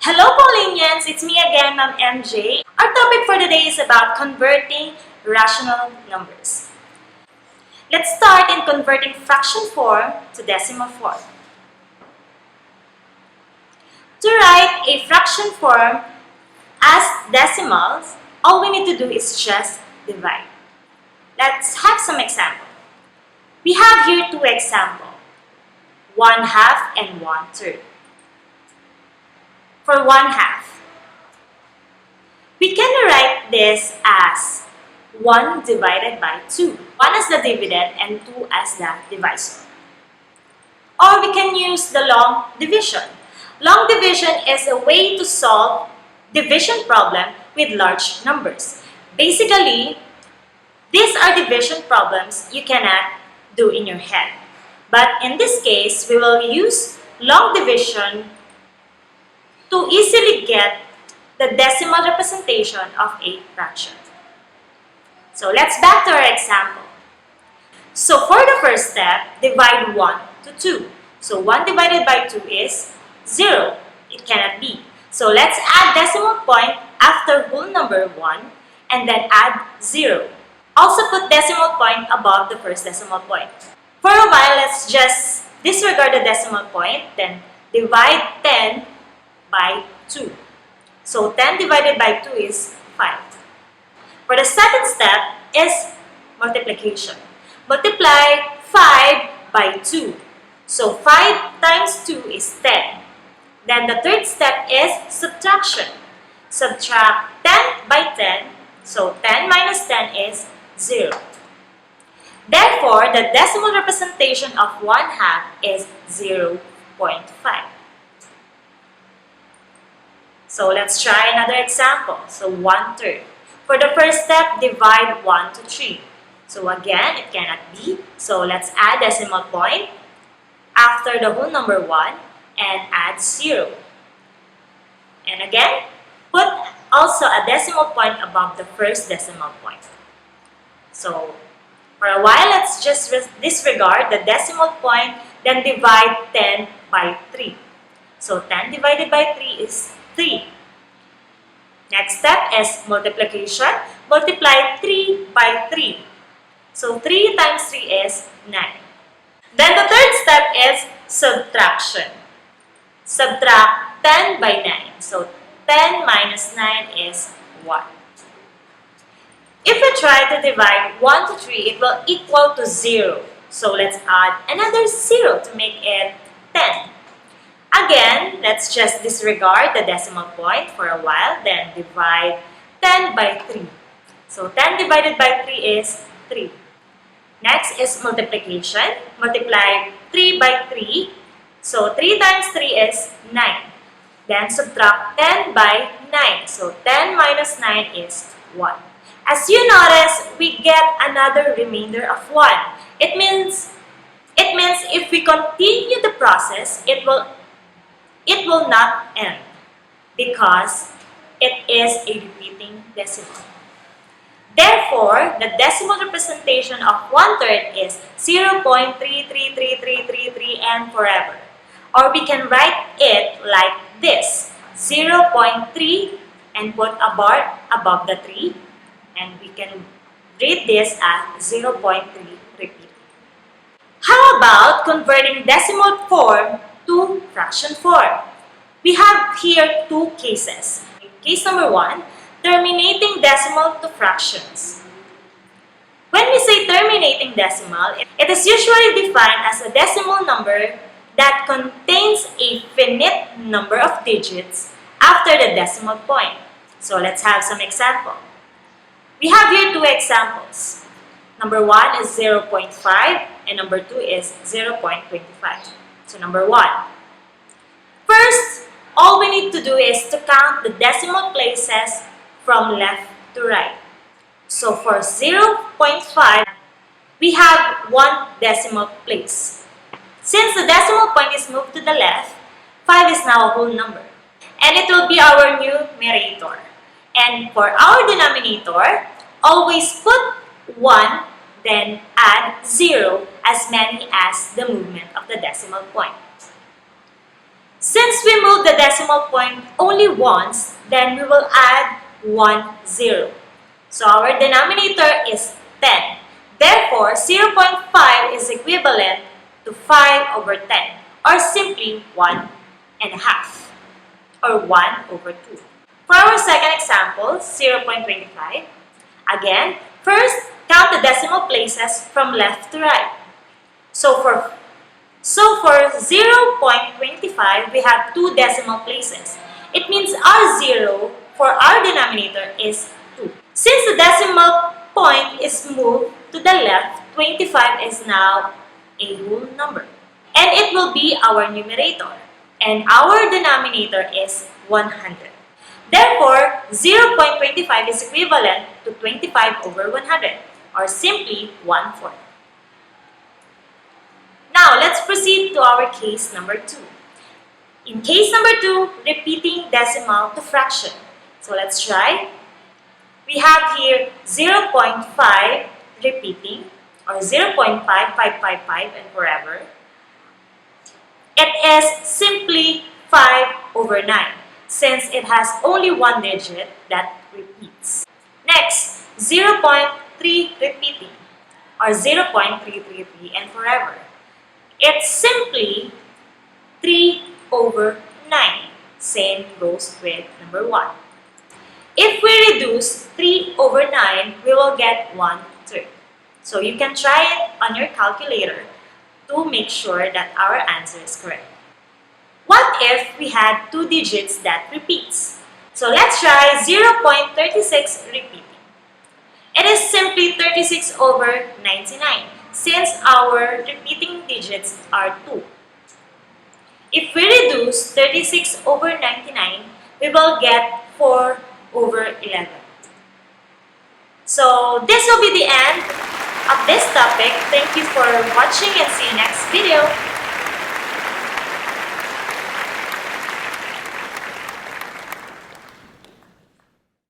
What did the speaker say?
Hello Paulinians, it's me again, Ma'am MJ. Our topic for today is about converting rational numbers. Let's start in converting fraction form to decimal form. To write a fraction form as decimals, all we need to do is just divide. Let's have some example. We have here two examples, 1/2 and 1/3. For 1/2, we can write this as 1 divided by 2. 1 as the dividend and 2 as the divisor. Or we can use the long division. Long division is a way to solve division problem with large numbers. Basically, these are division problems you cannot do in your head. But in this case, we will use long division to easily get the decimal representation of a fraction. So let's back to our example. So for the first step, divide 1 to 2. So 1 divided by 2 is 0. It cannot be. So let's add decimal point after whole number 1 and then add 0. Also put decimal point above the first decimal point. For a while, let's just disregard the decimal point, then divide 10 by 2. So 10 divided by 2 is 5. For the second step is multiplication. Multiply 5 by 2. So 5 times 2 is 10. Then the third step is subtraction. Subtract 10 by 10. So 10 minus 10 is 0. Therefore, the decimal representation of 1/2 is 0.5. So let's try another example. So 1/3. For the first step, divide 1 to 3. So again, it cannot be. So let's add decimal point after the whole number 1 and add 0. And again, put also a decimal point above the first decimal point. So for a while, let's just disregard the decimal point, then divide 10 by 3. So 10 divided by 3 is 3. Next step is multiplication. Multiply 3 by 3. So 3 times 3 is 9. Then the third step is subtraction. Subtract 10 by 9. So 10 minus 9 is 1. If we try to divide 1 to 3, it will equal to 0. So let's add another 0 to make it 10. Again, let's just disregard the decimal point for a while, then divide 10 by 3. So 10 divided by 3 is 3. Next is multiplication. Multiply 3 by 3. So 3 times 3 is 9. Then subtract 10 by 9. So 10 minus 9 is 1. As you notice, we get another remainder of 1. It means if we continue the process, it will not end because it is a repeating decimal. Therefore, the decimal representation of 1/3 is 0.33333 and forever. Or we can write it like this, 0.3 and put a bar above the 3, and we can read this as 0.3 repeat. How about converting decimal form to fraction form? We have here two cases. Case number 1, terminating decimal to fractions. When we say terminating decimal, it is usually defined as a decimal number that contains a finite number of digits after the decimal point. So let's have some example. We have here two examples. Number 1 is 0.5 and number 2 is 0.25. So number 1. First, all we need to do is to count the decimal places from left to right. So for 0.5, we have one decimal place. Since the decimal point is moved to the left, 5 is now a whole number. And it will be our numerator. And for our denominator, always put 1, then add 0 as many as the movement of the decimal point. Since we moved the decimal point only once, then we will add 1 0. So our denominator is 10. Therefore, 0.5 is equivalent to 5 over 10, or simply 1 and a half, or 1 over 2. For our second example, 0.25, again, first count the decimal places from left to right. So for 0.25, we have 2 decimal places. It means our 0 for our denominator is 2. Since the decimal point is moved to the left, 25 is now a whole number. And it will be our numerator. And our denominator is 100. Therefore, 0.25 is equivalent to 25 over 100, or simply 1/4. Now, let's proceed to our case number 2. In case number 2, repeating decimal to fraction. So let's try. We have here 0.5 repeating, or 0.5555 and forever. It is simply 5 over 9, since it has only one digit that repeats. Next, 0.3 repeating, or 0.333 and forever. It's simply 3 over 9. Same goes with number 1. If we reduce 3 over 9, we will get 1/3. So you can try it on your calculator to make sure that our answer is correct. What if we had 2 digits that repeats? So let's try 0.36 repeating. It is simply 36 over 99, since our repeating digits are 2. If we reduce 36 over 99, we will get 4 over 11. So this will be the end of this topic. Thank you for watching and see you next video.